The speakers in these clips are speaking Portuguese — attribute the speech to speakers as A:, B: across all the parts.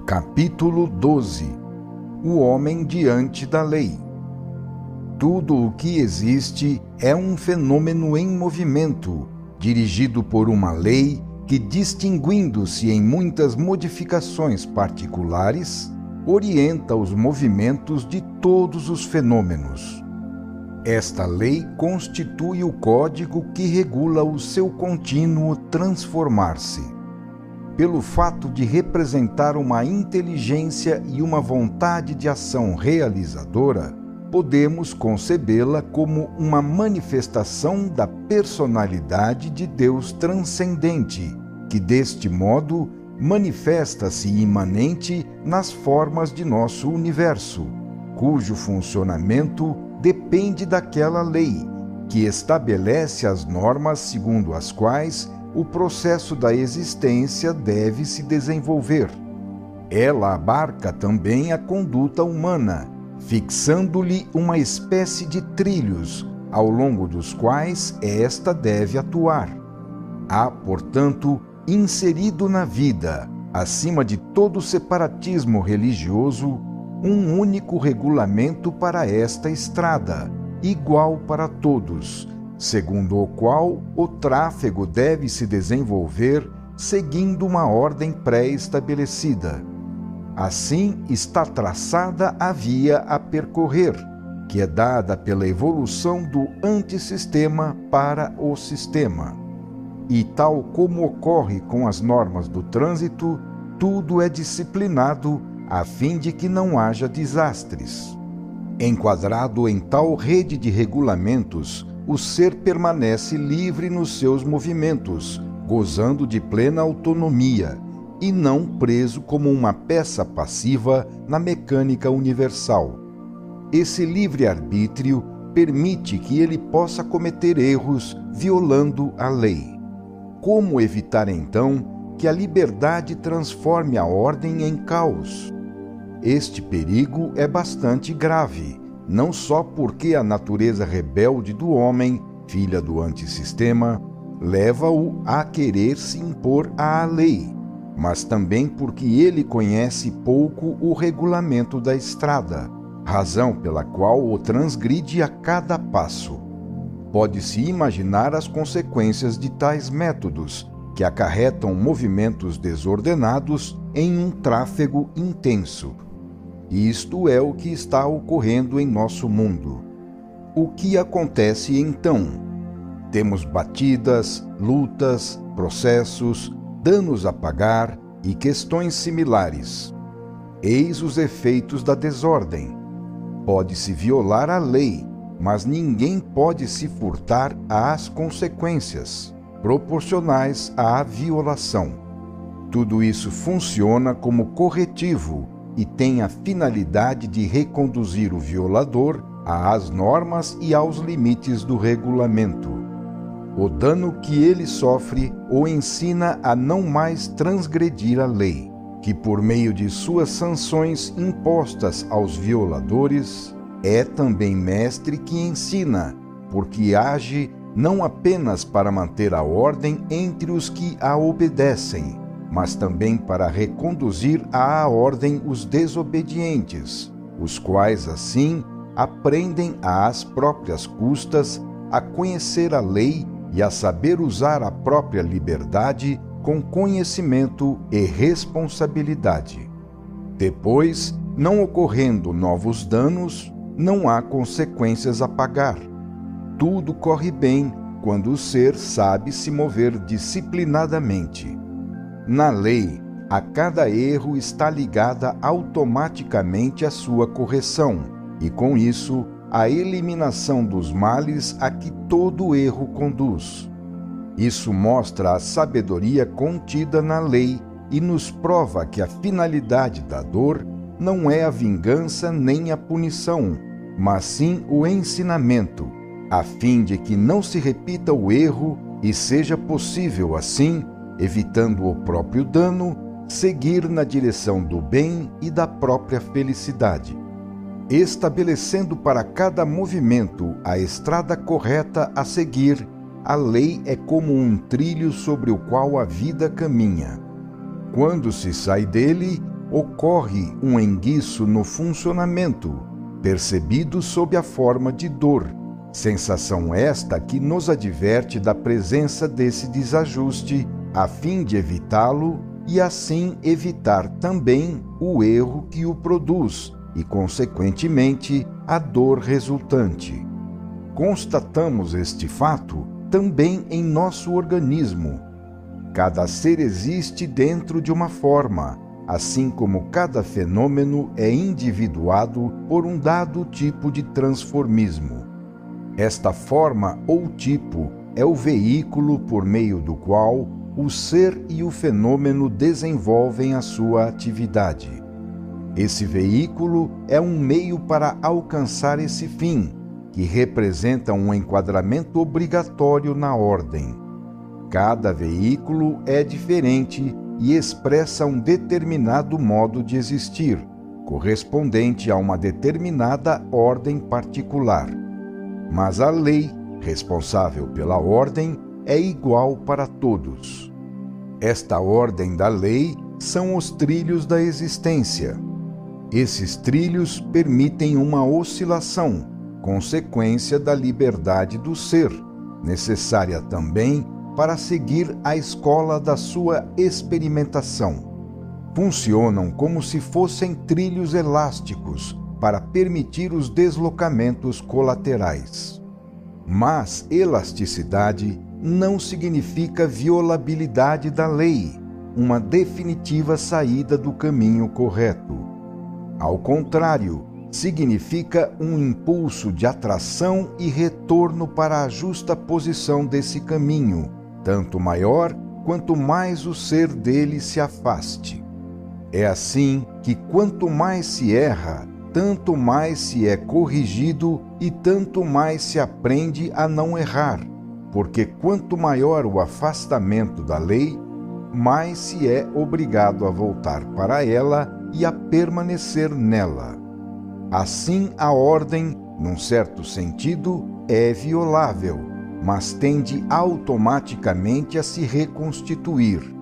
A: Capítulo 12. O homem diante da lei. Tudo o que existe é um fenômeno em movimento, dirigido por uma lei que, distinguindo-se em muitas modificações particulares, orienta os movimentos de todos os fenômenos. Esta lei constitui o código que regula o seu contínuo transformar-se. Pelo fato de representar uma inteligência e uma vontade de ação realizadora, podemos concebê-la como uma manifestação da personalidade de Deus transcendente, que deste modo manifesta-se imanente nas formas de nosso universo, cujo funcionamento depende daquela lei, que estabelece as normas segundo as quais o processo da existência deve se desenvolver. Ela abarca também a conduta humana, fixando-lhe uma espécie de trilhos, ao longo dos quais esta deve atuar. Há, portanto, inserido na vida, acima de todo separatismo religioso, um único regulamento para esta estrada, igual para todos, segundo o qual o tráfego deve se desenvolver seguindo uma ordem pré-estabelecida. Assim está traçada a via a percorrer, que é dada pela evolução do antissistema para o sistema. E tal como ocorre com as normas do trânsito, tudo é disciplinado a fim de que não haja desastres. Enquadrado em tal rede de regulamentos, o ser permanece livre nos seus movimentos, gozando de plena autonomia, e não preso como uma peça passiva na mecânica universal. Esse livre-arbítrio permite que ele possa cometer erros violando a lei. Como evitar, então, que a liberdade transforme a ordem em caos? Este perigo é bastante grave, não só porque a natureza rebelde do homem, filha do antissistema, leva-o a querer se impor à lei, mas também porque ele conhece pouco o regulamento da estrada, razão pela qual o transgride a cada passo. Pode-se imaginar as consequências de tais métodos, que acarretam movimentos desordenados em um tráfego intenso. Isto é o que está ocorrendo em nosso mundo. O que acontece então? Temos batidas, lutas, processos, danos a pagar e questões similares. Eis os efeitos da desordem. Pode-se violar a lei, mas ninguém pode se furtar às consequências proporcionais à violação. Tudo isso funciona como corretivo e tem a finalidade de reconduzir o violador às normas e aos limites do regulamento. O dano que ele sofre o ensina a não mais transgredir a lei, que por meio de suas sanções impostas aos violadores, é também mestre que ensina, porque age não apenas para manter a ordem entre os que a obedecem, mas também para reconduzir à ordem os desobedientes, os quais, assim, aprendem às próprias custas a conhecer a lei e a saber usar a própria liberdade com conhecimento e responsabilidade. Depois, não ocorrendo novos danos, não há consequências a pagar. Tudo corre bem quando o ser sabe se mover disciplinadamente. Na lei, a cada erro está ligada automaticamente a sua correção, e com isso, a eliminação dos males a que todo erro conduz. Isso mostra a sabedoria contida na lei e nos prova que a finalidade da dor não é a vingança nem a punição, mas sim o ensinamento, a fim de que não se repita o erro e seja possível, assim, evitando o próprio dano, seguir na direção do bem e da própria felicidade. Estabelecendo para cada movimento a estrada correta a seguir, a lei é como um trilho sobre o qual a vida caminha. Quando se sai dele, ocorre um enguiço no funcionamento, percebido sob a forma de dor, sensação esta que nos adverte da presença desse desajuste, a fim de evitá-lo e assim evitar também o erro que o produz e, consequentemente, a dor resultante. Constatamos este fato também em nosso organismo. Cada ser existe dentro de uma forma, assim como cada fenômeno é individuado por um dado tipo de transformismo. Esta forma ou tipo é o veículo por meio do qual o ser e o fenômeno desenvolvem a sua atividade. Esse veículo é um meio para alcançar esse fim, que representa um enquadramento obrigatório na ordem. Cada veículo é diferente e expressa um determinado modo de existir, correspondente a uma determinada ordem particular. Mas a lei, responsável pela ordem, é igual para todos. Esta ordem da lei são os trilhos da existência. Esses trilhos permitem uma oscilação, consequência da liberdade do ser, necessária também para seguir a escola da sua experimentação. Funcionam como se fossem trilhos elásticos para permitir os deslocamentos colaterais. Mas elasticidade não significa violabilidade da lei, uma definitiva saída do caminho correto. Ao contrário, significa um impulso de atração e retorno para a justa posição desse caminho, tanto maior quanto mais o ser dele se afaste. É assim que quanto mais se erra, tanto mais se é corrigido e tanto mais se aprende a não errar, porque quanto maior o afastamento da lei, mais se é obrigado a voltar para ela e a permanecer nela. Assim, a ordem, num certo sentido, é violável, mas tende automaticamente a se reconstituir.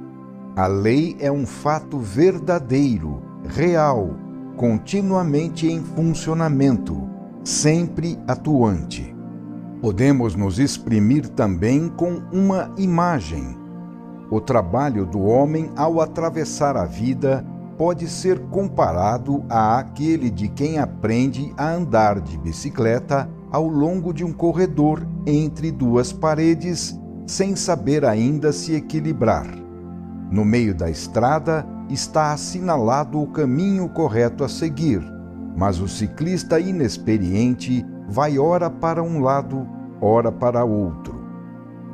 A: A lei é um fato verdadeiro, real, continuamente em funcionamento, sempre atuante. Podemos nos exprimir também com uma imagem. O trabalho do homem ao atravessar a vida pode ser comparado àquele de quem aprende a andar de bicicleta ao longo de um corredor entre duas paredes, sem saber ainda se equilibrar. No meio da estrada está assinalado o caminho correto a seguir, mas o ciclista inexperiente vai ora para um lado, ora para outro.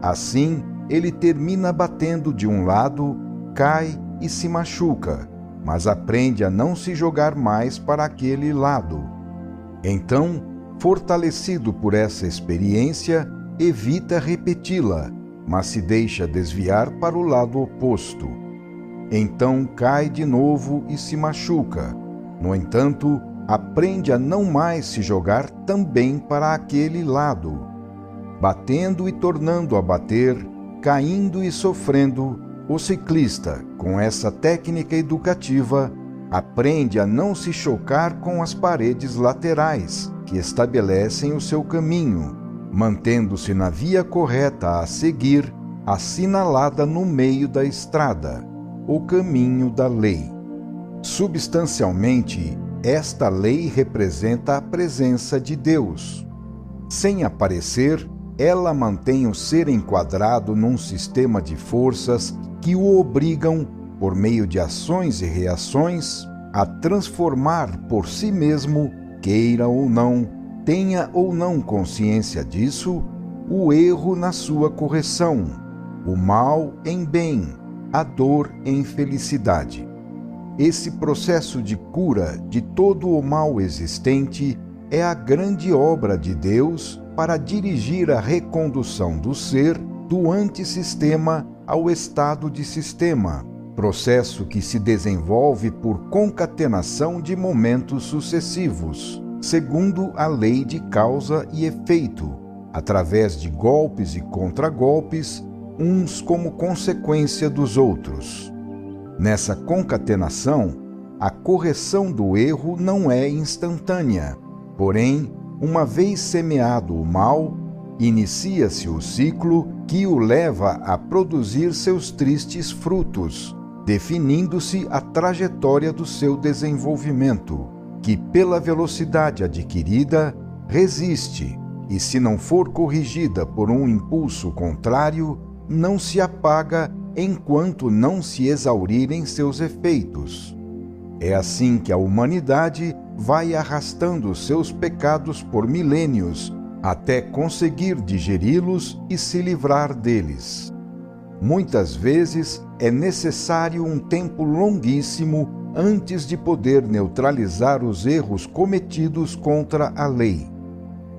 A: Assim, ele termina batendo de um lado, cai e se machuca, mas aprende a não se jogar mais para aquele lado. Então, fortalecido por essa experiência, evita repeti-la, mas se deixa desviar para o lado oposto. Então cai de novo e se machuca. No entanto, aprende a não mais se jogar também para aquele lado. Batendo e tornando a bater, caindo e sofrendo, o ciclista, com essa técnica educativa, aprende a não se chocar com as paredes laterais que estabelecem o seu caminho, mantendo-se na via correta a seguir, assinalada no meio da estrada, o caminho da lei. Substancialmente, esta lei representa a presença de Deus. Sem aparecer, ela mantém o ser enquadrado num sistema de forças que o obrigam, por meio de ações e reações, a transformar por si mesmo, queira ou não, tenha ou não consciência disso, o erro na sua correção, o mal em bem, a dor em felicidade. Esse processo de cura de todo o mal existente é a grande obra de Deus para dirigir a recondução do ser do antissistema ao estado de sistema, processo que se desenvolve por concatenação de momentos sucessivos, segundo a lei de causa e efeito, através de golpes e contragolpes, uns como consequência dos outros. Nessa concatenação, a correção do erro não é instantânea. Porém, uma vez semeado o mal, inicia-se o ciclo que o leva a produzir seus tristes frutos, definindo-se a trajetória do seu desenvolvimento, que pela velocidade adquirida resiste, e se não for corrigida por um impulso contrário, não se apaga enquanto não se exaurirem seus efeitos. É assim que a humanidade vai arrastando seus pecados por milênios, até conseguir digeri-los e se livrar deles. Muitas vezes é necessário um tempo longuíssimo antes de poder neutralizar os erros cometidos contra a lei.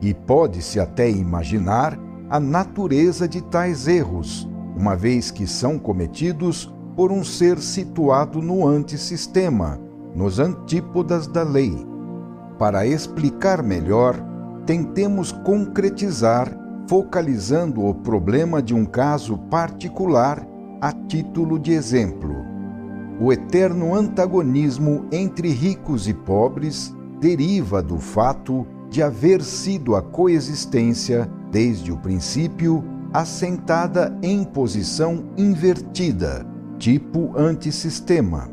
A: E pode-se até imaginar a natureza de tais erros, uma vez que são cometidos por um ser situado no antissistema, nos antípodas da lei. Para explicar melhor, tentemos concretizar, focalizando o problema de um caso particular a título de exemplo. O eterno antagonismo entre ricos e pobres deriva do fato de haver sido a coexistência, desde o princípio, assentada em posição invertida, tipo antissistema.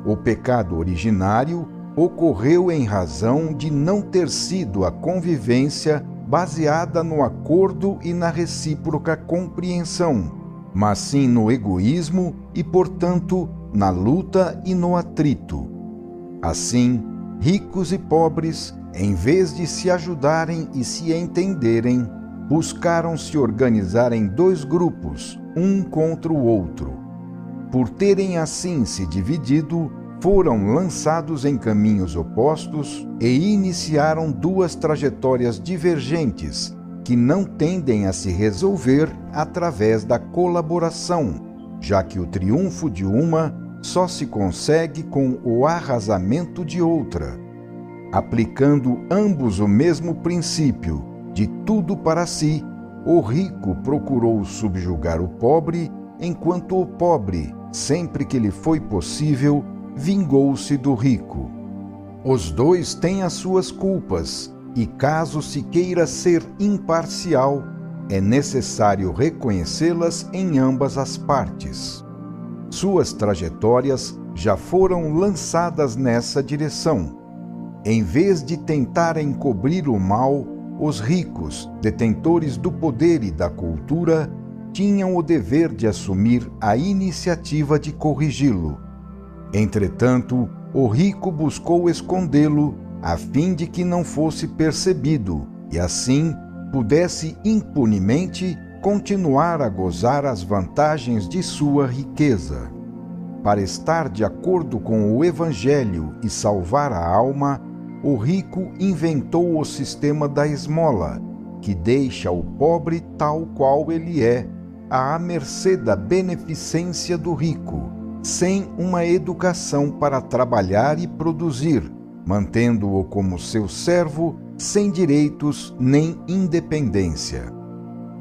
A: O pecado originário ocorreu em razão de não ter sido a convivência baseada no acordo e na recíproca compreensão, mas sim no egoísmo e, portanto, na luta e no atrito. Assim, ricos e pobres, em vez de se ajudarem e se entenderem, buscaram se organizar em dois grupos, um contra o outro. Por terem assim se dividido, foram lançados em caminhos opostos e iniciaram duas trajetórias divergentes, que não tendem a se resolver através da colaboração, já que o triunfo de uma só se consegue com o arrasamento de outra. Aplicando ambos o mesmo princípio, de tudo para si, o rico procurou subjugar o pobre, enquanto o pobre, sempre que lhe foi possível, vingou-se do rico. Os dois têm as suas culpas, e caso se queira ser imparcial, é necessário reconhecê-las em ambas as partes. Suas trajetórias já foram lançadas nessa direção. Em vez de tentarem cobrir o mal, os ricos, detentores do poder e da cultura, tinham o dever de assumir a iniciativa de corrigi-lo. Entretanto, o rico buscou escondê-lo, a fim de que não fosse percebido e, assim, pudesse impunemente continuar a gozar as vantagens de sua riqueza. Para estar de acordo com o Evangelho e salvar a alma, o rico inventou o sistema da esmola, que deixa o pobre tal qual ele é, à mercê da beneficência do rico, sem uma educação para trabalhar e produzir, mantendo-o como seu servo, sem direitos nem independência.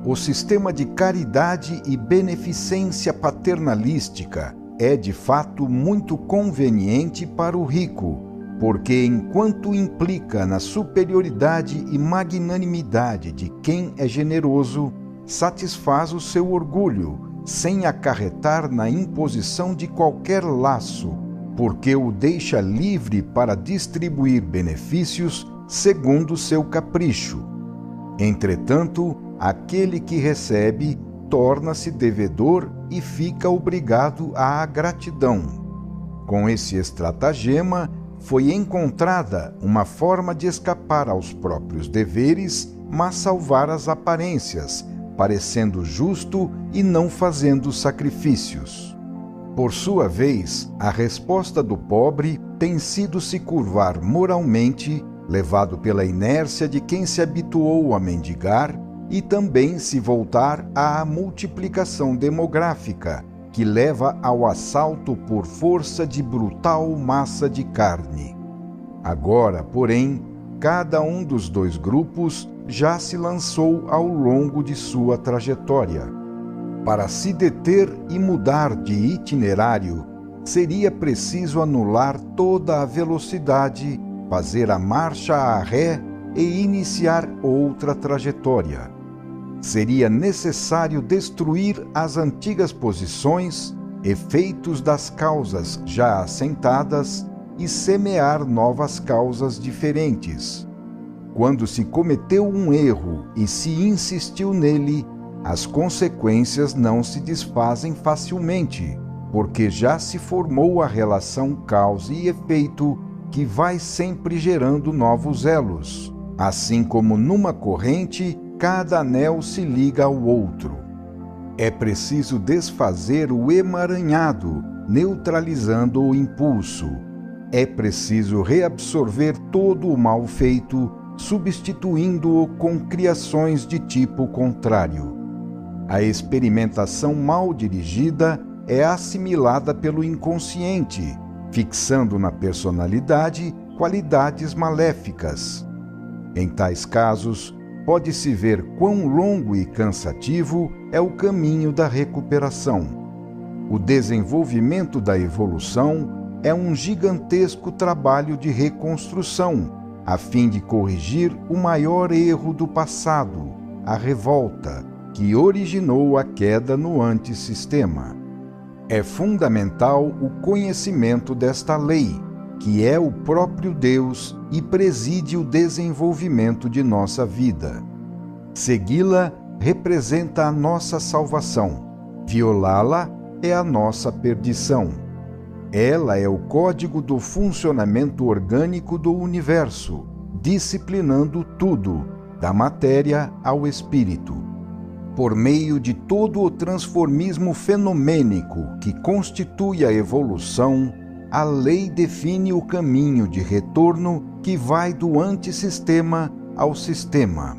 A: O sistema de caridade e beneficência paternalística é de fato muito conveniente para o rico, porque enquanto implica na superioridade e magnanimidade de quem é generoso, satisfaz o seu orgulho, sem acarretar na imposição de qualquer laço, porque o deixa livre para distribuir benefícios segundo seu capricho. Entretanto, aquele que recebe torna-se devedor e fica obrigado à gratidão. Com esse estratagema, foi encontrada uma forma de escapar aos próprios deveres, mas salvar as aparências, parecendo justo e não fazendo sacrifícios. Por sua vez, a resposta do pobre tem sido se curvar moralmente, levado pela inércia de quem se habituou a mendigar, e também se voltar à multiplicação demográfica, que leva ao assalto por força de brutal massa de carne. Agora, porém, cada um dos dois grupos já se lançou ao longo de sua trajetória. Para se deter e mudar de itinerário, seria preciso anular toda a velocidade, fazer a marcha a ré e iniciar outra trajetória. Seria necessário destruir as antigas posições, efeitos das causas já assentadas e semear novas causas diferentes. Quando se cometeu um erro e se insistiu nele, as consequências não se desfazem facilmente, porque já se formou a relação causa e efeito que vai sempre gerando novos elos. Assim como numa corrente, cada anel se liga ao outro. É preciso desfazer o emaranhado, neutralizando o impulso. É preciso reabsorver todo o mal feito, substituindo-o com criações de tipo contrário. A experimentação mal dirigida é assimilada pelo inconsciente, fixando na personalidade qualidades maléficas. Em tais casos, pode-se ver quão longo e cansativo é o caminho da recuperação. O desenvolvimento da evolução é um gigantesco trabalho de reconstrução, a fim de corrigir o maior erro do passado, a revolta, que originou a queda no antissistema. É fundamental o conhecimento desta lei, que é o próprio Deus e preside o desenvolvimento de nossa vida. Segui-la representa a nossa salvação, violá-la é a nossa perdição. Ela é o código do funcionamento orgânico do universo, disciplinando tudo, da matéria ao espírito. Por meio de todo o transformismo fenomênico que constitui a evolução, a lei define o caminho de retorno que vai do antissistema ao sistema.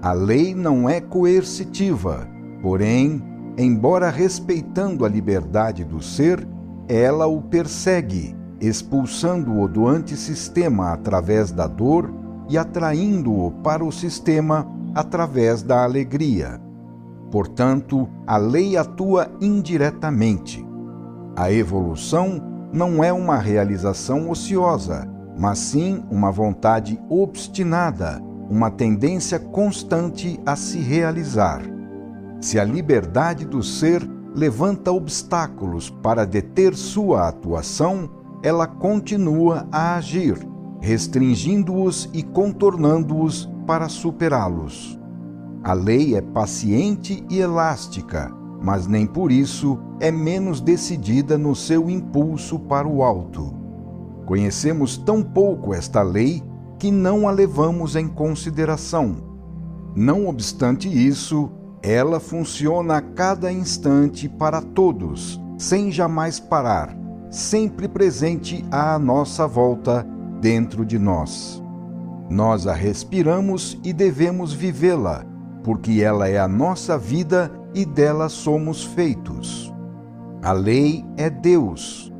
A: A lei não é coercitiva, porém, embora respeitando a liberdade do ser, ela o persegue, expulsando-o do antissistema através da dor e atraindo-o para o sistema através da alegria. Portanto, a lei atua indiretamente. A evolução não é uma realização ociosa, mas sim uma vontade obstinada, uma tendência constante a se realizar. Se a liberdade do ser levanta obstáculos para deter sua atuação, ela continua a agir, restringindo-os e contornando-os para superá-los. A lei é paciente e elástica, mas nem por isso é menos decidida no seu impulso para o alto. Conhecemos tão pouco esta lei que não a levamos em consideração. Não obstante isso, ela funciona a cada instante para todos, sem jamais parar, sempre presente à nossa volta, dentro de nós. Nós a respiramos e devemos vivê-la, porque ela é a nossa vida e dela somos feitos. A lei é Deus.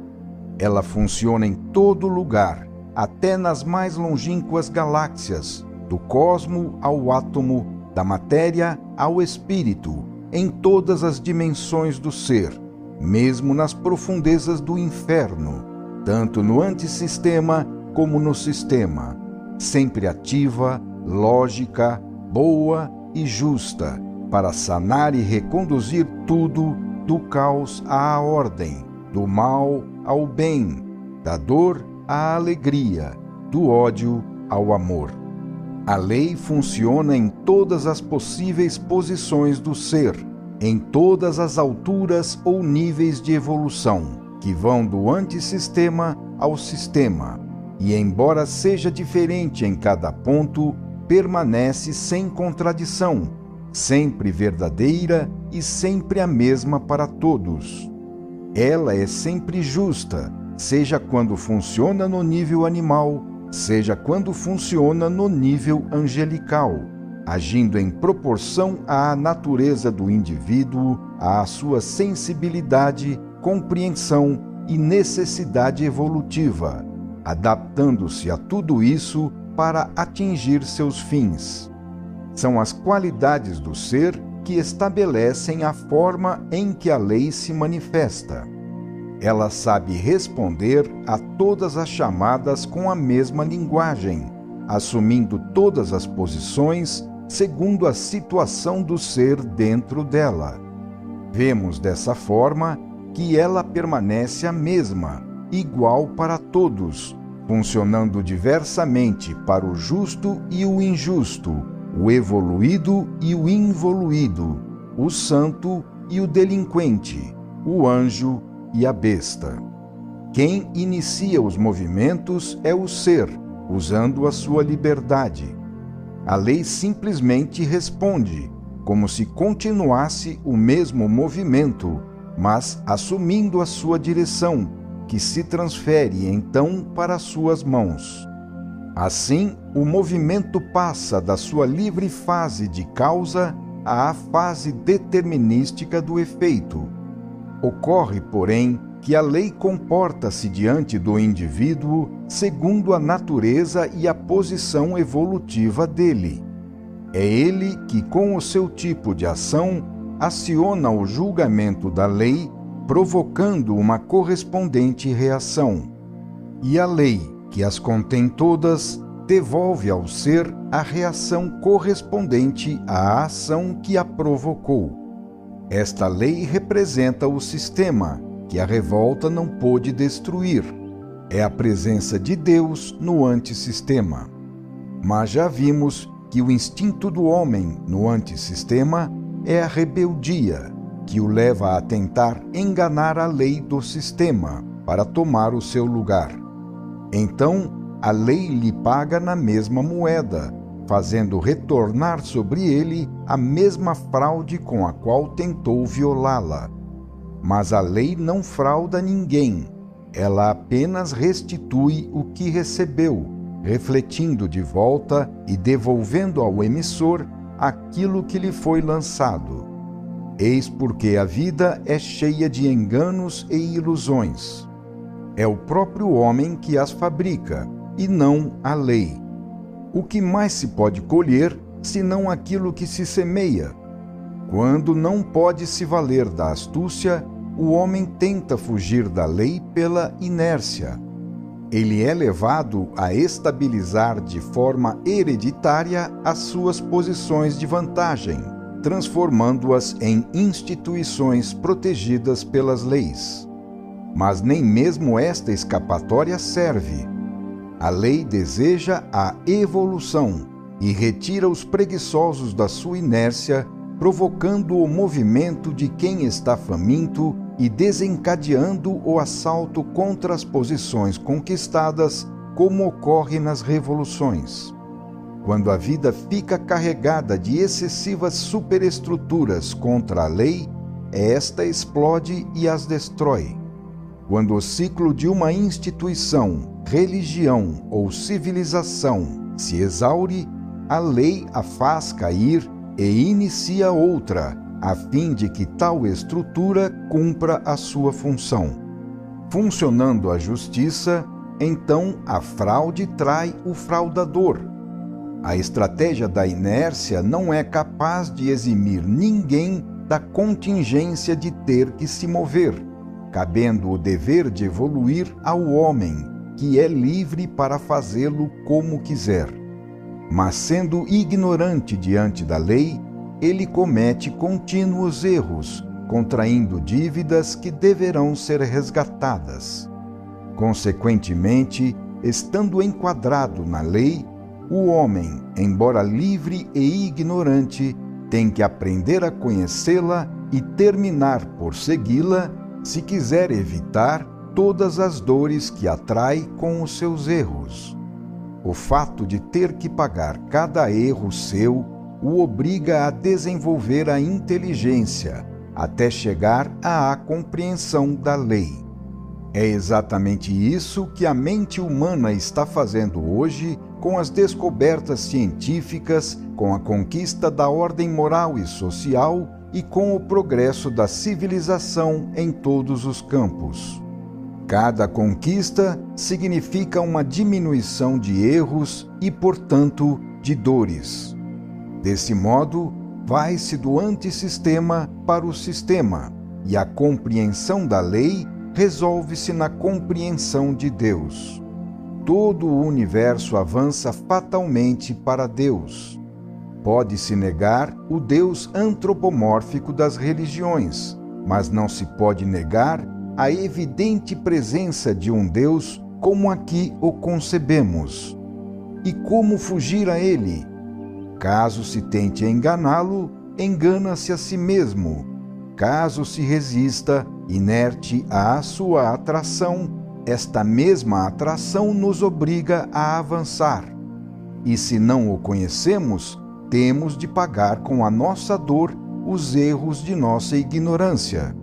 A: Ela funciona em todo lugar, até nas mais longínquas galáxias, do cosmo ao átomo, da matéria ao espírito, em todas as dimensões do ser, mesmo nas profundezas do inferno, tanto no antissistema como no sistema, sempre ativa, lógica, boa e justa, para sanar e reconduzir tudo do caos à ordem, do mal ao bem, da dor à alegria, do ódio ao amor. A lei funciona em todas as possíveis posições do ser, em todas as alturas ou níveis de evolução, que vão do antissistema ao sistema, e embora seja diferente em cada ponto, permanece sem contradição, sempre verdadeira e sempre a mesma para todos. Ela é sempre justa, seja quando funciona no nível animal, seja quando funciona no nível angelical, agindo em proporção à natureza do indivíduo, à sua sensibilidade, compreensão e necessidade evolutiva, adaptando-se a tudo isso para atingir seus fins. São as qualidades do ser que estabelecem a forma em que a lei se manifesta. Ela sabe responder a todas as chamadas com a mesma linguagem, assumindo todas as posições segundo a situação do ser dentro dela. Vemos dessa forma que ela permanece a mesma, igual para todos, funcionando diversamente para o justo e o injusto, o evoluído e o involuído, o santo e o delinquente, o anjo e a besta. Quem inicia os movimentos é o ser, usando a sua liberdade. A lei simplesmente responde, como se continuasse o mesmo movimento, mas assumindo a sua direção, que se transfere então para suas mãos. Assim, o movimento passa da sua livre fase de causa à fase determinística do efeito. Ocorre, porém, que a lei comporta-se diante do indivíduo segundo a natureza e a posição evolutiva dele. É ele que, com o seu tipo de ação, aciona o julgamento da lei, provocando uma correspondente reação. E a lei, que as contém todas, devolve ao ser a reação correspondente à ação que a provocou. Esta lei representa o sistema, que a revolta não pôde destruir. É a presença de Deus no antissistema. Mas já vimos que o instinto do homem no antissistema é a rebeldia, que o leva a tentar enganar a lei do sistema para tomar o seu lugar. Então, a lei lhe paga na mesma moeda, fazendo retornar sobre ele a mesma fraude com a qual tentou violá-la. Mas a lei não frauda ninguém, ela apenas restitui o que recebeu, refletindo de volta e devolvendo ao emissor aquilo que lhe foi lançado. Eis porque a vida é cheia de enganos e ilusões. É o próprio homem que as fabrica, e não a lei. O que mais se pode colher, senão aquilo que se semeia? Quando não pode se valer da astúcia, o homem tenta fugir da lei pela inércia. Ele é levado a estabilizar de forma hereditária as suas posições de vantagem, transformando-as em instituições protegidas pelas leis. Mas nem mesmo esta escapatória serve. A lei deseja a evolução e retira os preguiçosos da sua inércia, provocando o movimento de quem está faminto e desencadeando o assalto contra as posições conquistadas, como ocorre nas revoluções. Quando a vida fica carregada de excessivas superestruturas contra a lei, esta explode e as destrói. Quando o ciclo de uma instituição, religião ou civilização se exaure, a lei a faz cair e inicia outra, a fim de que tal estrutura cumpra a sua função. Funcionando a justiça, então a fraude trai o fraudador. A estratégia da inércia não é capaz de eximir ninguém da contingência de ter que se mover, cabendo o dever de evoluir ao homem, que é livre para fazê-lo como quiser. Mas sendo ignorante diante da lei, ele comete contínuos erros, contraindo dívidas que deverão ser resgatadas. Consequentemente, estando enquadrado na lei, o homem, embora livre e ignorante, tem que aprender a conhecê-la e terminar por segui-la, se quiser evitar todas as dores que atrai com os seus erros. O fato de ter que pagar cada erro seu o obriga a desenvolver a inteligência, até chegar à compreensão da lei. É exatamente isso que a mente humana está fazendo hoje com as descobertas científicas, com a conquista da ordem moral e social e com o progresso da civilização em todos os campos. Cada conquista significa uma diminuição de erros e, portanto, de dores. Desse modo, vai-se do antissistema para o sistema, e a compreensão da lei resolve-se na compreensão de Deus. Todo o universo avança fatalmente para Deus. Pode-se negar o Deus antropomórfico das religiões, mas não se pode negar a evidente presença de um Deus como aqui o concebemos. E como fugir a ele? Caso se tente enganá-lo, engana-se a si mesmo. Caso se resista, inerte à sua atração, esta mesma atração nos obriga a avançar. E se não o conhecemos, temos de pagar com a nossa dor os erros de nossa ignorância.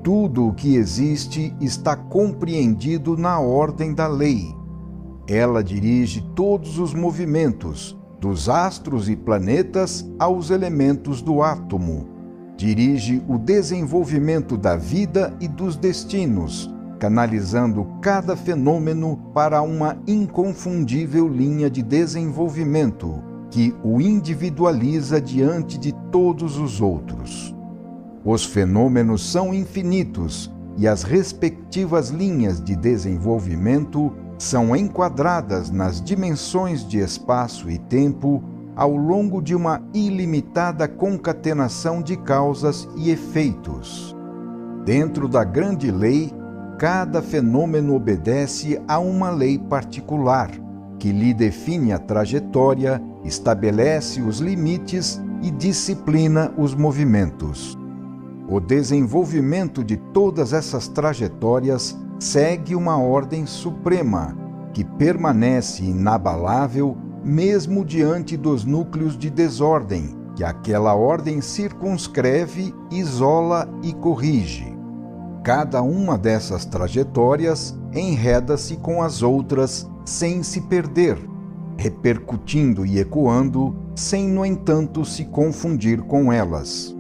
A: Tudo o que existe está compreendido na ordem da lei. Ela dirige todos os movimentos, dos astros e planetas aos elementos do átomo. Dirige o desenvolvimento da vida e dos destinos, canalizando cada fenômeno para uma inconfundível linha de desenvolvimento que o individualiza diante de todos os outros. Os fenômenos são infinitos e as respectivas linhas de desenvolvimento são enquadradas nas dimensões de espaço e tempo ao longo de uma ilimitada concatenação de causas e efeitos. Dentro da grande lei, cada fenômeno obedece a uma lei particular, que lhe define a trajetória, estabelece os limites e disciplina os movimentos. O desenvolvimento de todas essas trajetórias segue uma ordem suprema, que permanece inabalável mesmo diante dos núcleos de desordem, que aquela ordem circunscreve, isola e corrige. Cada uma dessas trajetórias enreda-se com as outras sem se perder, repercutindo e ecoando, sem, no entanto, se confundir com elas.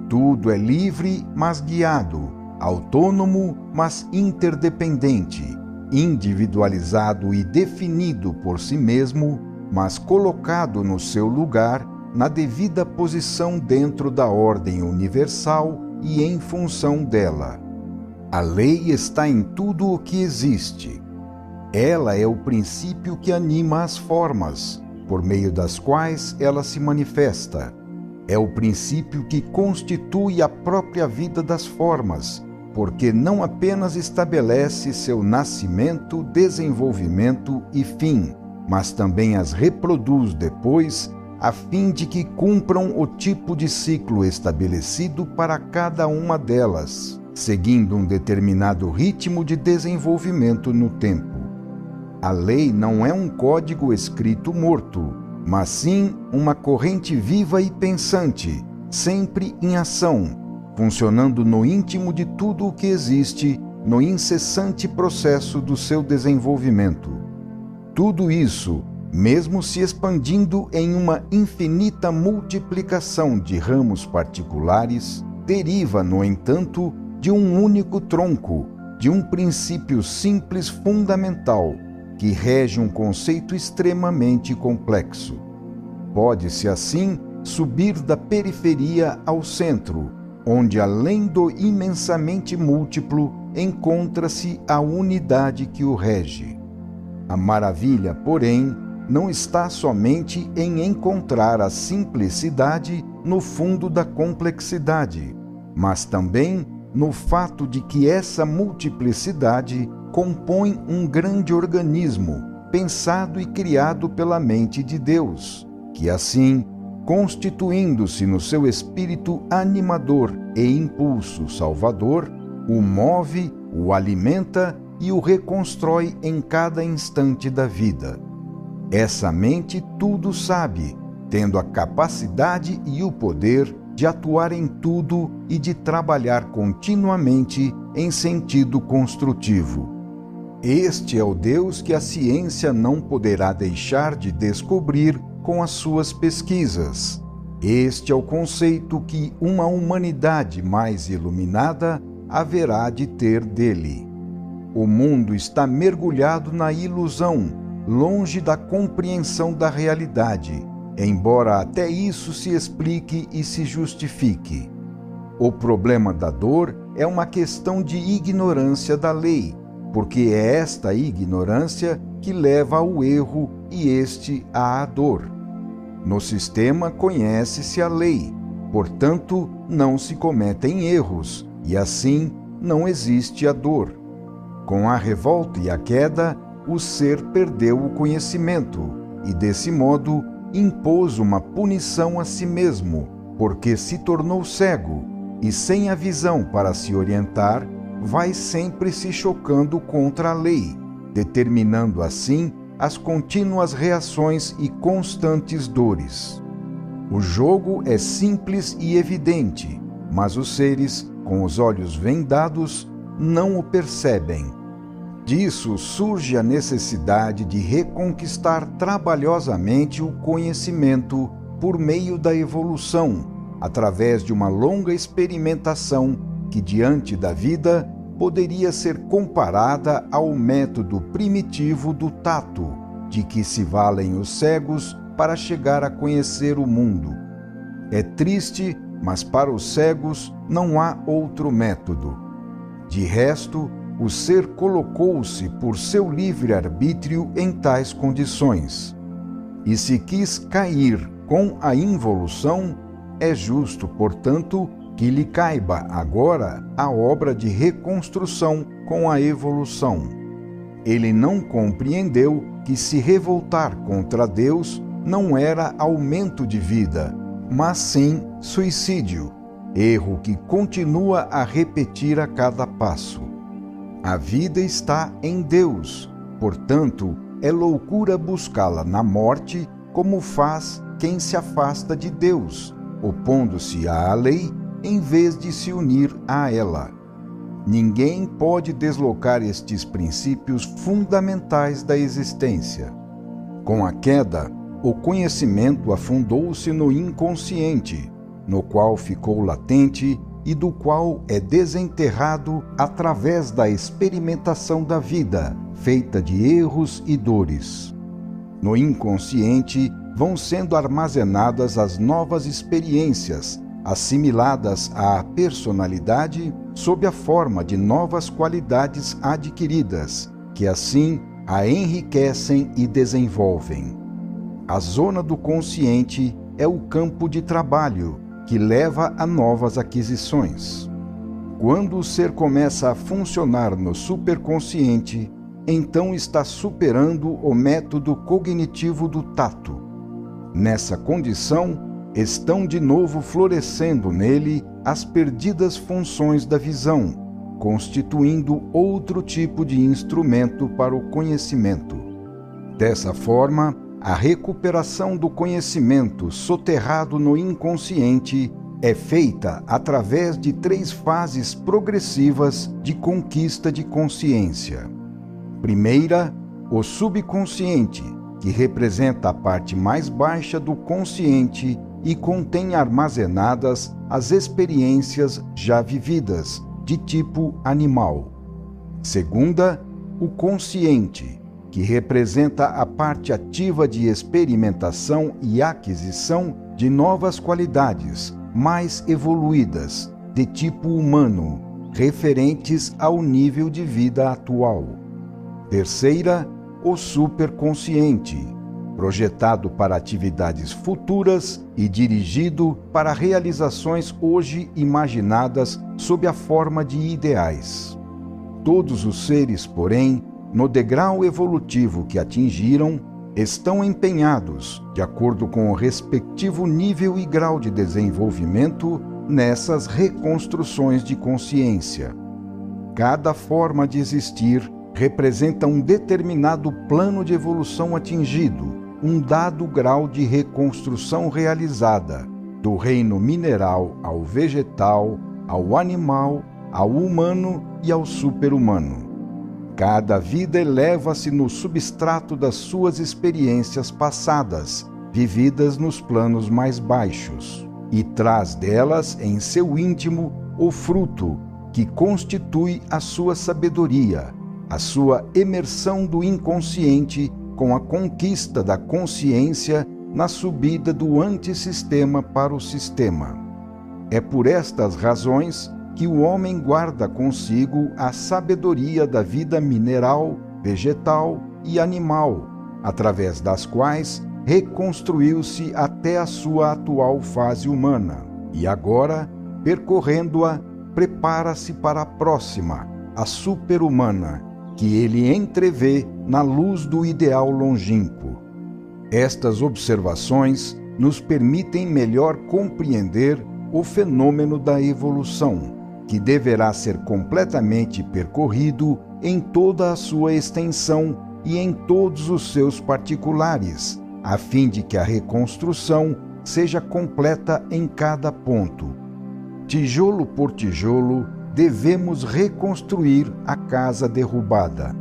A: Tudo é livre, mas guiado, autônomo, mas interdependente, individualizado e definido por si mesmo, mas colocado no seu lugar, na devida posição dentro da ordem universal e em função dela. A lei está em tudo o que existe. Ela é o princípio que anima as formas, por meio das quais ela se manifesta. É o princípio que constitui a própria vida das formas, porque não apenas estabelece seu nascimento, desenvolvimento e fim, mas também as reproduz depois, a fim de que cumpram o tipo de ciclo estabelecido para cada uma delas, seguindo um determinado ritmo de desenvolvimento no tempo. A lei não é um código escrito morto, mas sim uma corrente viva e pensante, sempre em ação, funcionando no íntimo de tudo o que existe, no incessante processo do seu desenvolvimento. Tudo isso, mesmo se expandindo em uma infinita multiplicação de ramos particulares, deriva, no entanto, de um único tronco, de um princípio simples fundamental, que rege um conceito extremamente complexo. Pode-se, assim, subir da periferia ao centro, onde, além do imensamente múltiplo, encontra-se a unidade que o rege. A maravilha, porém, não está somente em encontrar a simplicidade no fundo da complexidade, mas também no fato de que essa multiplicidade compõe um grande organismo, pensado e criado pela mente de Deus, que assim, constituindo-se no seu espírito animador e impulso salvador, o move, o alimenta e o reconstrói em cada instante da vida. Essa mente tudo sabe, tendo a capacidade e o poder de atuar em tudo e de trabalhar continuamente em sentido construtivo. Este é o Deus que a ciência não poderá deixar de descobrir com as suas pesquisas. Este é o conceito que uma humanidade mais iluminada haverá de ter dele. O mundo está mergulhado na ilusão, longe da compreensão da realidade, embora até isso se explique e se justifique. O problema da dor é uma questão de ignorância da lei, porque é esta ignorância que leva ao erro e este à dor. No sistema conhece-se a lei, portanto não se cometem erros, e assim não existe a dor. Com a revolta e a queda, o ser perdeu o conhecimento e, desse modo, impôs uma punição a si mesmo, porque se tornou cego e, sem a visão para se orientar, vai sempre se chocando contra a lei, determinando assim as contínuas reações e constantes dores. O jogo é simples e evidente, mas os seres, com os olhos vendados, não o percebem. Disso surge a necessidade de reconquistar trabalhosamente o conhecimento por meio da evolução, através de uma longa experimentação que, diante da vida, poderia ser comparada ao método primitivo do tato, de que se valem os cegos para chegar a conhecer o mundo. É triste, mas para os cegos não há outro método. De resto, o ser colocou-se por seu livre-arbítrio em tais condições. E se quis cair com a involução, é justo, portanto, que lhe caiba agora a obra de reconstrução com a evolução. Ele não compreendeu que se revoltar contra Deus não era aumento de vida, mas sim suicídio, erro que continua a repetir a cada passo. A vida está em Deus, portanto, é loucura buscá-la na morte, como faz quem se afasta de Deus, opondo-se à lei em vez de se unir a ela. Ninguém pode deslocar estes princípios fundamentais da existência. Com a queda, o conhecimento afundou-se no inconsciente, no qual ficou latente e do qual é desenterrado através da experimentação da vida, feita de erros e dores. No inconsciente vão sendo armazenadas as novas experiências, assimiladas à personalidade sob a forma de novas qualidades adquiridas, que assim a enriquecem e desenvolvem. A zona do consciente é o campo de trabalho que leva a novas aquisições. Quando o ser começa a funcionar no superconsciente, então está superando o método cognitivo do tato. Nessa condição, estão de novo florescendo nele as perdidas funções da visão, constituindo outro tipo de instrumento para o conhecimento. Dessa forma, a recuperação do conhecimento soterrado no inconsciente é feita através de 3 fases progressivas de conquista de consciência. Primeira, o subconsciente, que representa a parte mais baixa do consciente e contém armazenadas as experiências já vividas, de tipo animal. Segunda, o consciente, que representa a parte ativa de experimentação e aquisição de novas qualidades, mais evoluídas, de tipo humano, referentes ao nível de vida atual. Terceira, o superconsciente, projetado para atividades futuras e dirigido para realizações hoje imaginadas sob a forma de ideais. Todos os seres, porém, no degrau evolutivo que atingiram, estão empenhados, de acordo com o respectivo nível e grau de desenvolvimento, nessas reconstruções de consciência. Cada forma de existir representa um determinado plano de evolução atingido, um dado grau de reconstrução realizada, do reino mineral ao vegetal, ao animal, ao humano e ao super-humano. Cada vida eleva-se no substrato das suas experiências passadas, vividas nos planos mais baixos, e traz delas em seu íntimo o fruto que constitui a sua sabedoria, a sua imersão do inconsciente com a conquista da consciência na subida do antissistema para o sistema. É por estas razões que o homem guarda consigo a sabedoria da vida mineral, vegetal e animal, através das quais reconstruiu-se até a sua atual fase humana, e agora, percorrendo-a, prepara-se para a próxima, a super-humana, que ele entrevê na luz do ideal longínquo. Estas observações nos permitem melhor compreender o fenômeno da evolução, que deverá ser completamente percorrido em toda a sua extensão e em todos os seus particulares, a fim de que a reconstrução seja completa em cada ponto. Tijolo por tijolo, devemos reconstruir a casa derrubada.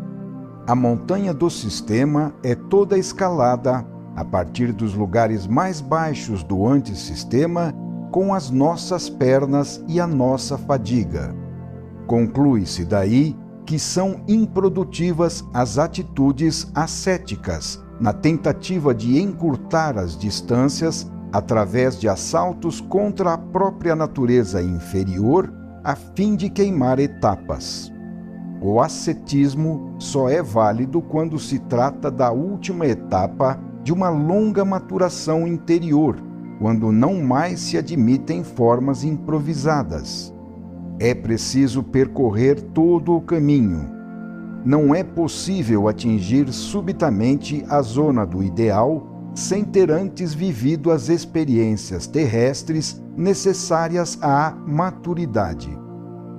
A: A montanha do sistema é toda escalada a partir dos lugares mais baixos do antissistema com as nossas pernas e a nossa fadiga. Conclui-se daí que são improdutivas as atitudes ascéticas na tentativa de encurtar as distâncias através de assaltos contra a própria natureza inferior a fim de queimar etapas. O ascetismo só é válido quando se trata da última etapa de uma longa maturação interior, quando não mais se admitem formas improvisadas. É preciso percorrer todo o caminho. Não é possível atingir subitamente a zona do ideal sem ter antes vivido as experiências terrestres necessárias à maturidade.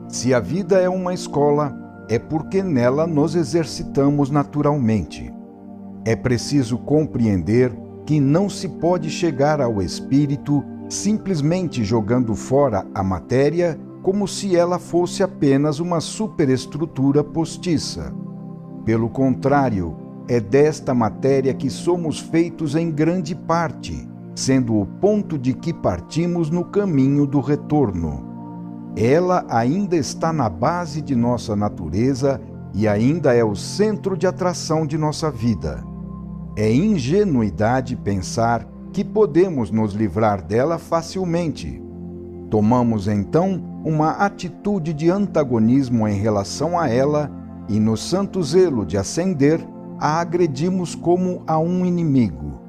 A: Se a vida é uma escola, é porque nela nos exercitamos naturalmente. É preciso compreender que não se pode chegar ao espírito simplesmente jogando fora a matéria como se ela fosse apenas uma superestrutura postiça. Pelo contrário, é desta matéria que somos feitos em grande parte, sendo o ponto de que partimos no caminho do retorno. Ela ainda está na base de nossa natureza e ainda é o centro de atração de nossa vida. É ingenuidade pensar que podemos nos livrar dela facilmente. Tomamos então uma atitude de antagonismo em relação a ela e, no santo zelo de ascender, a agredimos como a um inimigo.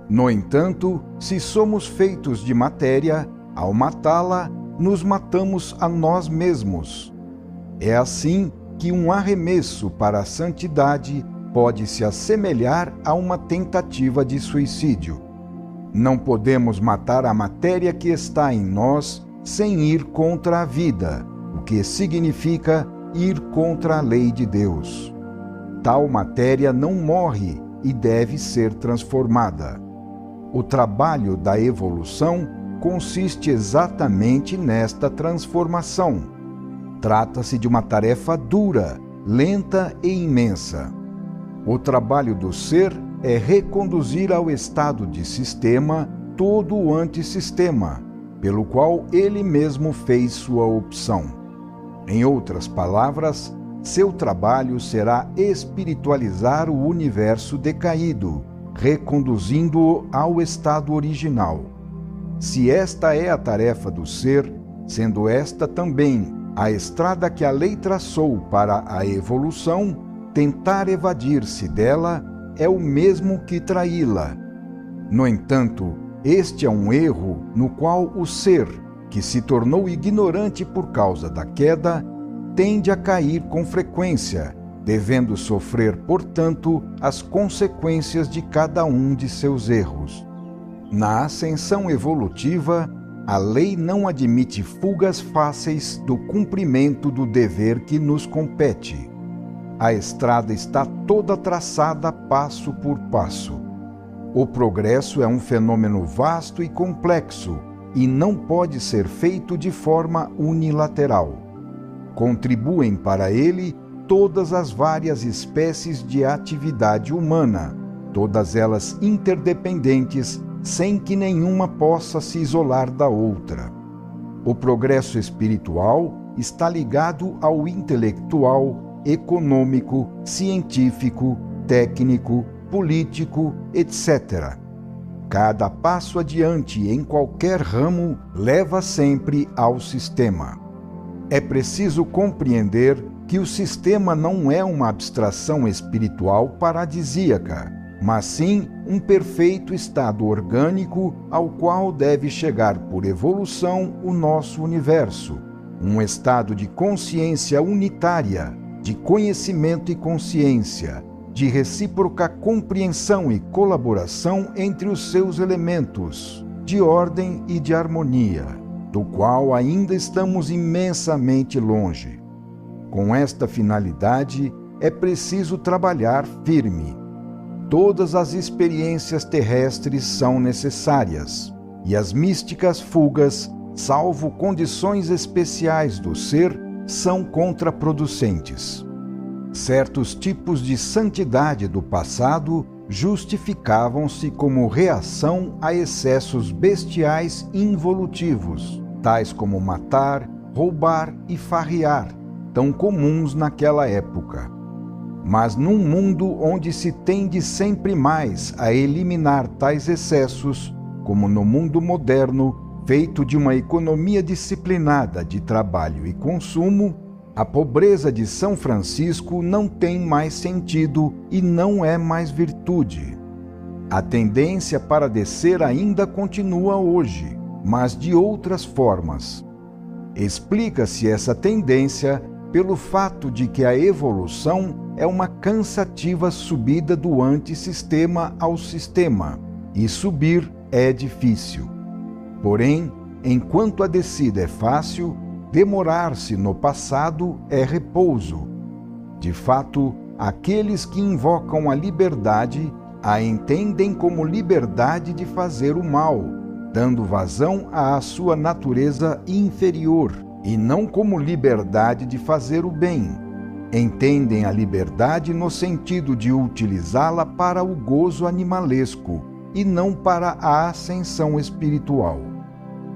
A: No entanto, se somos feitos de matéria, ao matá-la, nos matamos a nós mesmos. É assim que um arremesso para a santidade pode se assemelhar a uma tentativa de suicídio. Não podemos matar a matéria que está em nós sem ir contra a vida, o que significa ir contra a lei de Deus. Tal matéria não morre e deve ser transformada. O trabalho da evolução consiste exatamente nesta transformação. Trata-se de uma tarefa dura, lenta e imensa. O trabalho do ser é reconduzir ao estado de sistema todo o antissistema, pelo qual ele mesmo fez sua opção. Em outras palavras, seu trabalho será espiritualizar o universo decaído, reconduzindo-o ao estado original. Se esta é a tarefa do ser, sendo esta também a estrada que a lei traçou para a evolução, tentar evadir-se dela é o mesmo que traí-la. No entanto, este é um erro no qual o ser, que se tornou ignorante por causa da queda, tende a cair com frequência, devendo sofrer, portanto, as consequências de cada um de seus erros. Na ascensão evolutiva, a lei não admite fugas fáceis do cumprimento do dever que nos compete. A estrada está toda traçada passo por passo. O progresso é um fenômeno vasto e complexo e não pode ser feito de forma unilateral. Contribuem para ele todas as várias espécies de atividade humana, todas elas interdependentes, sem que nenhuma possa se isolar da outra. O progresso espiritual está ligado ao intelectual, econômico, científico, técnico, político, etc. Cada passo adiante em qualquer ramo leva sempre ao sistema. É preciso compreender que o sistema não é uma abstração espiritual paradisíaca, mas sim um perfeito estado orgânico ao qual deve chegar por evolução o nosso universo, um estado de consciência unitária, de conhecimento e consciência, de recíproca compreensão e colaboração entre os seus elementos, de ordem e de harmonia, do qual ainda estamos imensamente longe. Com esta finalidade, é preciso trabalhar firme. Todas as experiências terrestres são necessárias, e as místicas fugas, salvo condições especiais do ser, são contraproducentes. Certos tipos de santidade do passado justificavam-se como reação a excessos bestiais involutivos, tais como matar, roubar e farrear, tão comuns naquela época. Mas num mundo onde se tende sempre mais a eliminar tais excessos, como no mundo moderno, feito de uma economia disciplinada de trabalho e consumo, a pobreza de São Francisco não tem mais sentido e não é mais virtude. A tendência para descer ainda continua hoje, mas de outras formas. Explica-se essa tendência pelo fato de que a evolução é uma cansativa subida do antissistema ao sistema, e subir é difícil. Porém, enquanto a descida é fácil, demorar-se no passado é repouso. De fato, aqueles que invocam a liberdade a entendem como liberdade de fazer o mal, dando vazão à sua natureza inferior, e não como liberdade de fazer o bem. Entendem a liberdade no sentido de utilizá-la para o gozo animalesco e não para a ascensão espiritual.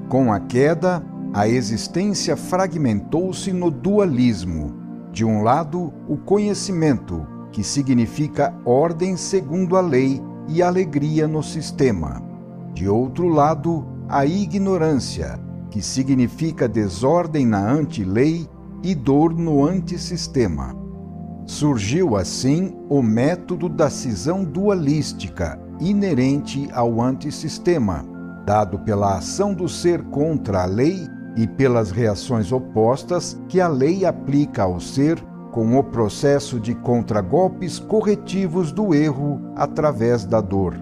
A: Com a queda, a existência fragmentou-se no dualismo. De um lado, o conhecimento, que significa ordem segundo a lei e alegria no sistema. De outro lado, a ignorância, que significa desordem na anti-lei e dor no antissistema. Surgiu assim o método da cisão dualística inerente ao antissistema, dado pela ação do ser contra a lei e pelas reações opostas que a lei aplica ao ser com o processo de contragolpes corretivos do erro através da dor.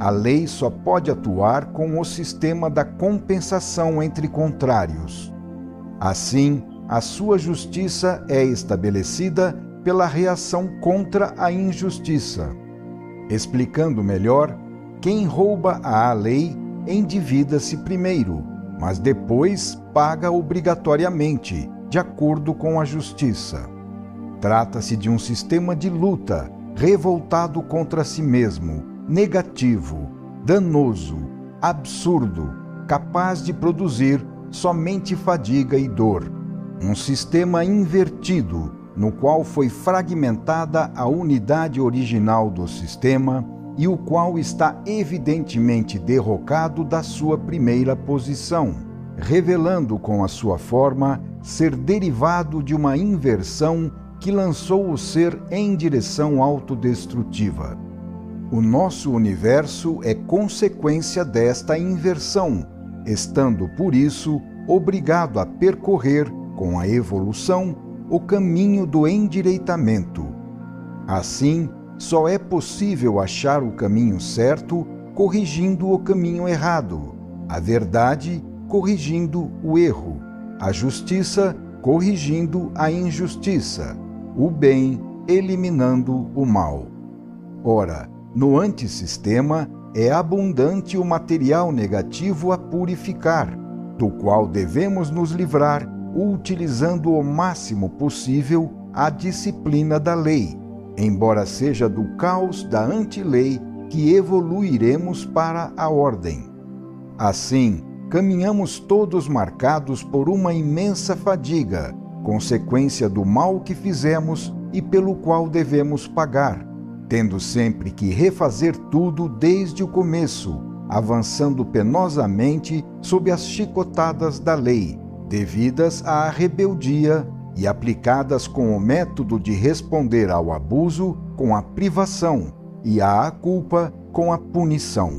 A: A lei só pode atuar com o sistema da compensação entre contrários. Assim, a sua justiça é estabelecida pela reação contra a injustiça. Explicando melhor, quem rouba à lei endivida-se primeiro, mas depois paga obrigatoriamente, de acordo com a justiça. Trata-se de um sistema de luta, revoltado contra si mesmo, negativo, danoso, absurdo, capaz de produzir somente fadiga e dor. Um sistema invertido, no qual foi fragmentada a unidade original do sistema e o qual está evidentemente derrocado da sua primeira posição, revelando com a sua forma ser derivado de uma inversão que lançou o ser em direção autodestrutiva. O nosso universo é consequência desta inversão, estando, por isso, obrigado a percorrer, com a evolução, o caminho do endireitamento. Assim, só é possível achar o caminho certo corrigindo o caminho errado, a verdade corrigindo o erro, a justiça corrigindo a injustiça, o bem eliminando o mal. Ora, no antissistema é abundante o material negativo a purificar, do qual devemos nos livrar utilizando o máximo possível a disciplina da lei, embora seja do caos da anti-lei que evoluiremos para a ordem. Assim, caminhamos todos marcados por uma imensa fadiga, consequência do mal que fizemos e pelo qual devemos pagar, tendo sempre que refazer tudo desde o começo, avançando penosamente sob as chicotadas da lei, devidas à rebeldia e aplicadas com o método de responder ao abuso com a privação e à culpa com a punição.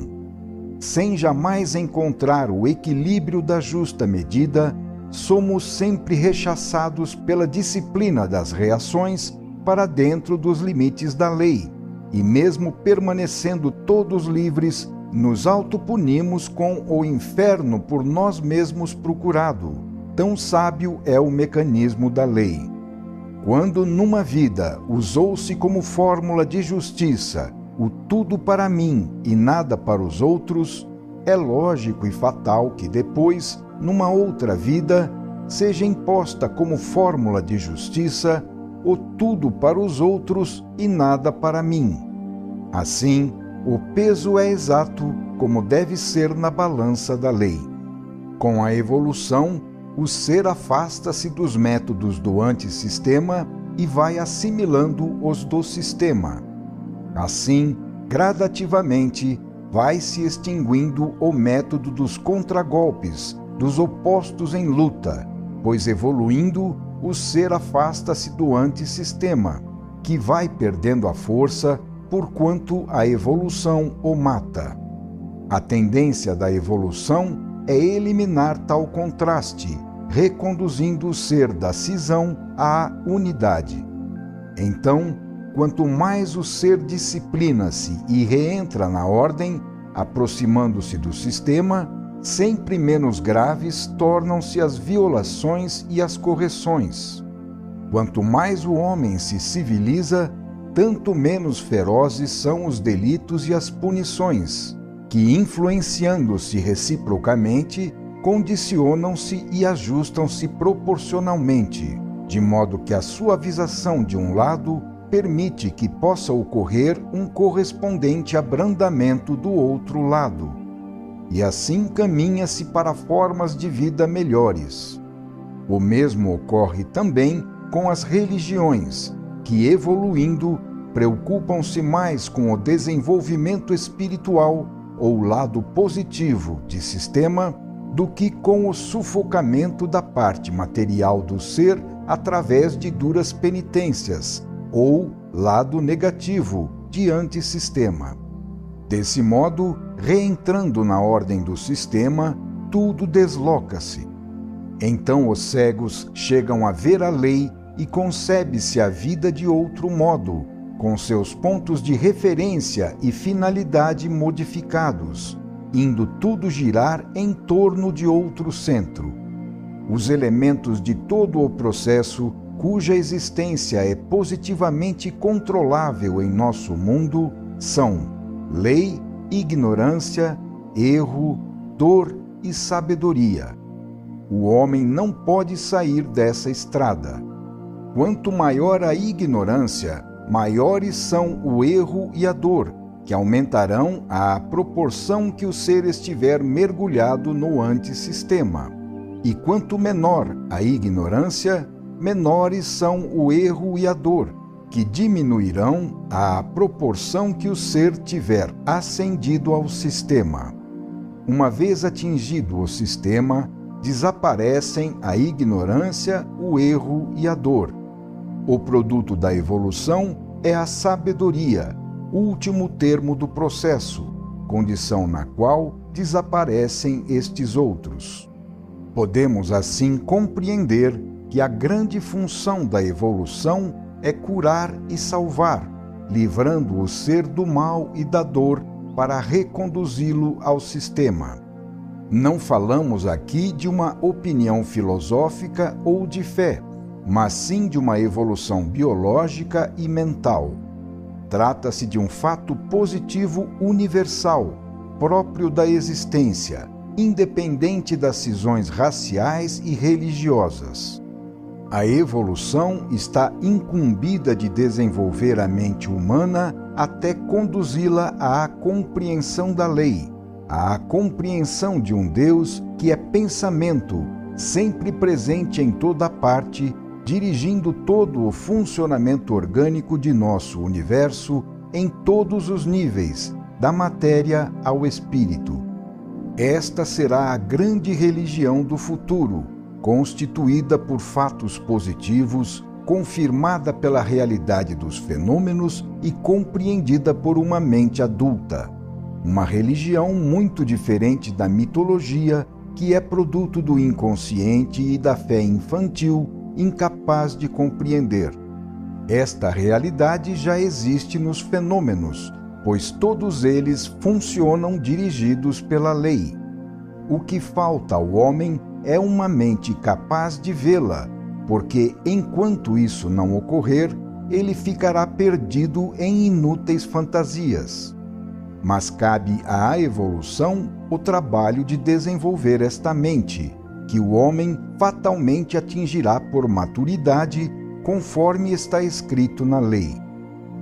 A: Sem jamais encontrar o equilíbrio da justa medida, somos sempre rechaçados pela disciplina das reações para dentro dos limites da lei, e mesmo permanecendo todos livres, nos autopunimos com o inferno por nós mesmos procurado. Tão sábio é o mecanismo da lei. Quando numa vida usou-se como fórmula de justiça o tudo para mim e nada para os outros, é lógico e fatal que depois, numa outra vida, seja imposta como fórmula de justiça o tudo para os outros e nada para mim. Assim, o peso é exato como deve ser na balança da lei. Com a evolução, o ser afasta-se dos métodos do antissistema e vai assimilando os do sistema. Assim, gradativamente, vai se extinguindo o método dos contragolpes, dos opostos em luta, pois evoluindo, o ser afasta-se do antissistema, que vai perdendo a força porquanto a evolução o mata. A tendência da evolução é eliminar tal contraste, reconduzindo o ser da cisão à unidade. Então, quanto mais o ser disciplina-se e reentra na ordem, aproximando-se do sistema, sempre menos graves tornam-se as violações e as correções. Quanto mais o homem se civiliza, tanto menos ferozes são os delitos e as punições, que, influenciando-se reciprocamente, condicionam-se e ajustam-se proporcionalmente, de modo que a suavização de um lado permite que possa ocorrer um correspondente abrandamento do outro lado. E assim caminha-se para formas de vida melhores. O mesmo ocorre também com as religiões, que, evoluindo, preocupam-se mais com o desenvolvimento espiritual ou lado positivo de sistema do que com o sufocamento da parte material do ser através de duras penitências, ou lado negativo de antissistema. Desse modo, reentrando na ordem do sistema, tudo desloca-se. Então os cegos chegam a ver a lei e concebe-se a vida de outro modo, com seus pontos de referência e finalidade modificados, indo tudo girar em torno de outro centro. Os elementos de todo o processo, cuja existência é positivamente controlável em nosso mundo, são lei, ignorância, erro, dor e sabedoria. O homem não pode sair dessa estrada. Quanto maior a ignorância, maiores são o erro e a dor, que aumentarão à proporção que o ser estiver mergulhado no antissistema. E quanto menor a ignorância, menores são o erro e a dor, que diminuirão à proporção que o ser tiver ascendido ao sistema. Uma vez atingido o sistema, desaparecem a ignorância, o erro e a dor. O produto da evolução é a sabedoria, último termo do processo, condição na qual desaparecem estes outros. Podemos assim compreender que a grande função da evolução é curar e salvar, livrando o ser do mal e da dor para reconduzi-lo ao sistema. Não falamos aqui de uma opinião filosófica ou de fé, mas sim de uma evolução biológica e mental. Trata-se de um fato positivo universal, próprio da existência, independente das cisões raciais e religiosas. A evolução está incumbida de desenvolver a mente humana até conduzi-la à compreensão da lei, à compreensão de um Deus que é pensamento, sempre presente em toda parte, dirigindo todo o funcionamento orgânico de nosso universo em todos os níveis, da matéria ao espírito. Esta será a grande religião do futuro, constituída por fatos positivos, confirmada pela realidade dos fenômenos e compreendida por uma mente adulta. Uma religião muito diferente da mitologia, que é produto do inconsciente e da fé infantil, incapaz de compreender. Esta realidade já existe nos fenômenos, pois todos eles funcionam dirigidos pela lei. O que falta ao homem é uma mente capaz de vê-la, porque enquanto isso não ocorrer, ele ficará perdido em inúteis fantasias. Mas cabe à evolução o trabalho de desenvolver esta mente, que o homem fatalmente atingirá por maturidade, conforme está escrito na lei.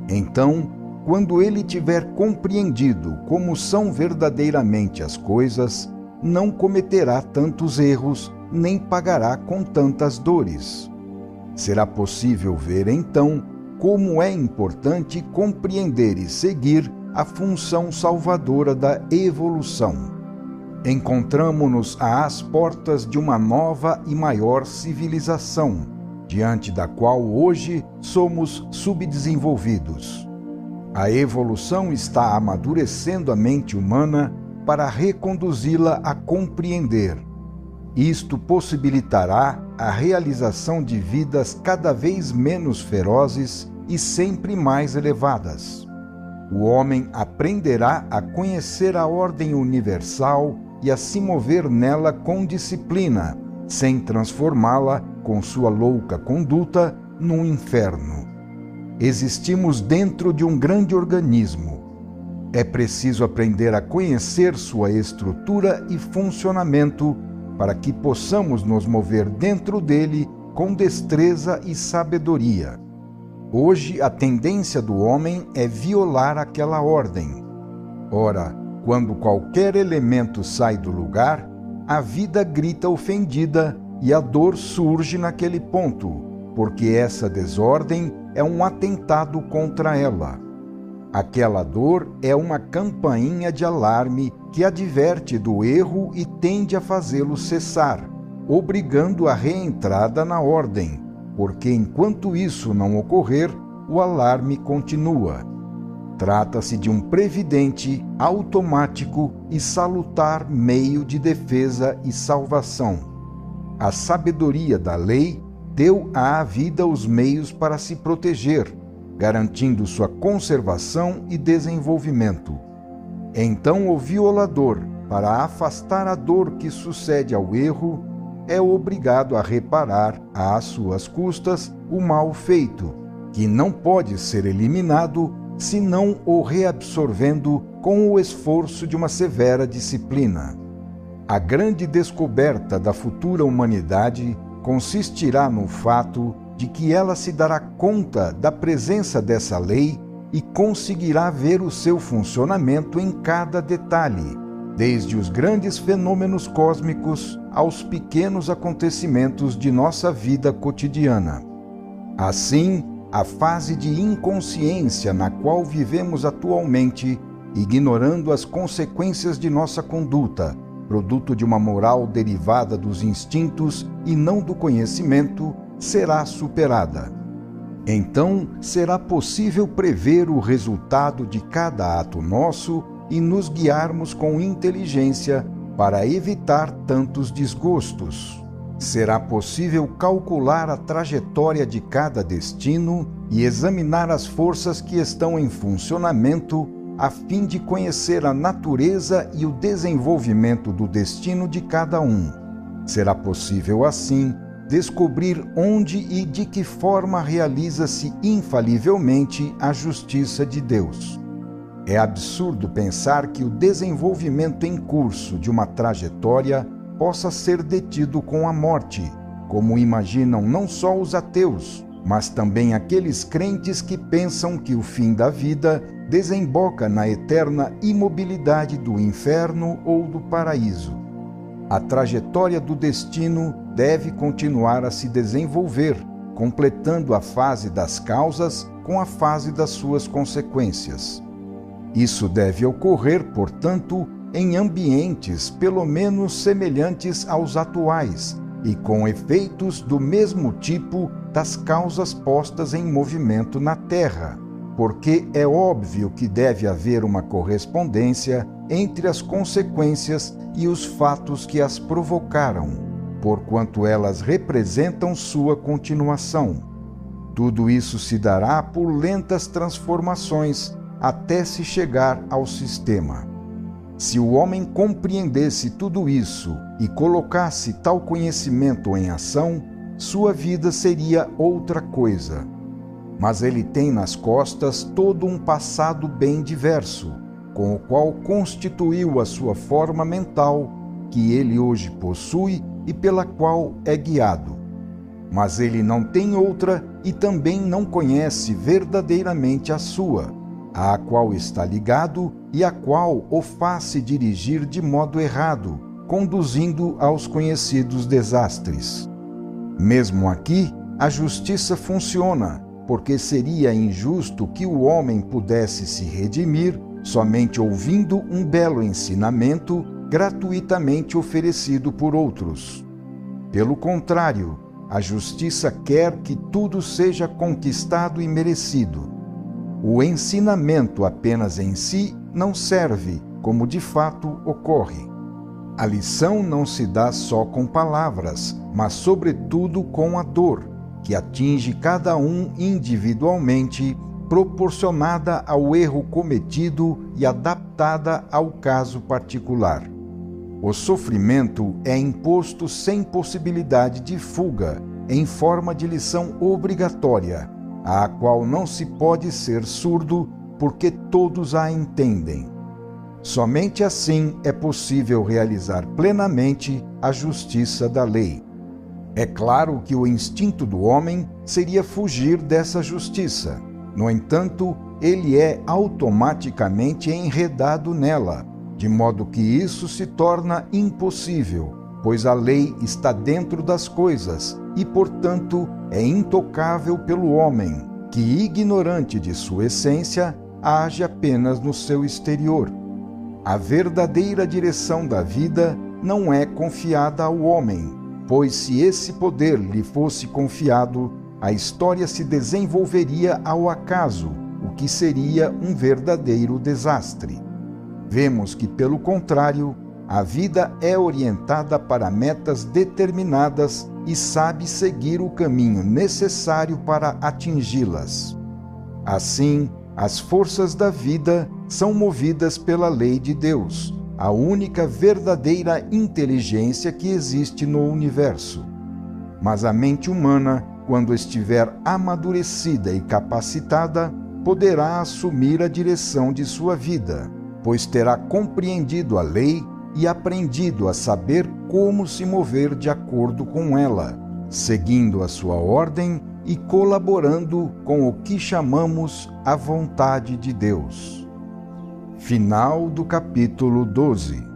A: Então, quando ele tiver compreendido como são verdadeiramente as coisas, não cometerá tantos erros, nem pagará com tantas dores. Será possível ver, então, como é importante compreender e seguir a função salvadora da evolução. Encontramo-nos às portas de uma nova e maior civilização, diante da qual hoje somos subdesenvolvidos. A evolução está amadurecendo a mente humana para reconduzi-la a compreender. Isto possibilitará a realização de vidas cada vez menos ferozes e sempre mais elevadas. O homem aprenderá a conhecer a ordem universal e a se mover nela com disciplina, sem transformá-la, com sua louca conduta, num inferno. Existimos dentro de um grande organismo. É preciso aprender a conhecer sua estrutura e funcionamento para que possamos nos mover dentro dele com destreza e sabedoria. Hoje, a tendência do homem é violar aquela ordem. Ora, quando qualquer elemento sai do lugar, a vida grita ofendida e a dor surge naquele ponto, porque essa desordem é um atentado contra ela. Aquela dor é uma campainha de alarme que adverte do erro e tende a fazê-lo cessar, obrigando a reentrada na ordem, porque enquanto isso não ocorrer, o alarme continua. Trata-se de um previdente, automático e salutar meio de defesa e salvação. A sabedoria da lei deu à vida os meios para se proteger, garantindo sua conservação e desenvolvimento. Então o violador, para afastar a dor que sucede ao erro, é obrigado a reparar, às suas custas, o mal feito, que não pode ser eliminado senão o reabsorvendo com o esforço de uma severa disciplina. A grande descoberta da futura humanidade consistirá no fato de que ela se dará conta da presença dessa lei e conseguirá ver o seu funcionamento em cada detalhe, desde os grandes fenômenos cósmicos aos pequenos acontecimentos de nossa vida cotidiana. Assim, a fase de inconsciência na qual vivemos atualmente, ignorando as consequências de nossa conduta, produto de uma moral derivada dos instintos e não do conhecimento, será superada. Então, será possível prever o resultado de cada ato nosso e nos guiarmos com inteligência para evitar tantos desgostos. Será possível calcular a trajetória de cada destino e examinar as forças que estão em funcionamento a fim de conhecer a natureza e o desenvolvimento do destino de cada um. Será possível, assim, descobrir onde e de que forma realiza-se infalivelmente a justiça de Deus. É absurdo pensar que o desenvolvimento em curso de uma trajetória possa ser detido com a morte, como imaginam não só os ateus, mas também aqueles crentes que pensam que o fim da vida desemboca na eterna imobilidade do inferno ou do paraíso. A trajetória do destino deve continuar a se desenvolver, completando a fase das causas com a fase das suas consequências. Isso deve ocorrer, portanto, em ambientes pelo menos semelhantes aos atuais, e com efeitos do mesmo tipo das causas postas em movimento na Terra, porque é óbvio que deve haver uma correspondência entre as consequências e os fatos que as provocaram, porquanto elas representam sua continuação. Tudo isso se dará por lentas transformações até se chegar ao sistema. Se o homem compreendesse tudo isso e colocasse tal conhecimento em ação, sua vida seria outra coisa. Mas ele tem nas costas todo um passado bem diverso, com o qual constituiu a sua forma mental, que ele hoje possui e pela qual é guiado. Mas ele não tem outra e também não conhece verdadeiramente a sua, à qual está ligado e a qual o faz se dirigir de modo errado, conduzindo aos conhecidos desastres. Mesmo aqui, a justiça funciona, porque seria injusto que o homem pudesse se redimir somente ouvindo um belo ensinamento gratuitamente oferecido por outros. Pelo contrário, a justiça quer que tudo seja conquistado e merecido. O ensinamento apenas em si não serve, como de fato ocorre. A lição não se dá só com palavras, mas sobretudo com a dor, que atinge cada um individualmente, proporcionada ao erro cometido e adaptada ao caso particular. O sofrimento é imposto sem possibilidade de fuga, em forma de lição obrigatória, à qual não se pode ser surdo, porque todos a entendem. Somente assim é possível realizar plenamente a justiça da lei. É claro que o instinto do homem seria fugir dessa justiça. No entanto, ele é automaticamente enredado nela, de modo que isso se torna impossível, pois a lei está dentro das coisas e, portanto, é intocável pelo homem, que, ignorante de sua essência, age apenas no seu exterior. A verdadeira direção da vida não é confiada ao homem, pois se esse poder lhe fosse confiado, a história se desenvolveria ao acaso, o que seria um verdadeiro desastre. Vemos que, pelo contrário, a vida é orientada para metas determinadas e sabe seguir o caminho necessário para atingi-las. Assim, as forças da vida são movidas pela lei de Deus, a única verdadeira inteligência que existe no universo. Mas a mente humana, quando estiver amadurecida e capacitada, poderá assumir a direção de sua vida, pois terá compreendido a lei e aprendido a saber como se mover de acordo com ela, seguindo a sua ordem e colaborando com o que chamamos a vontade de Deus. Final do capítulo 12.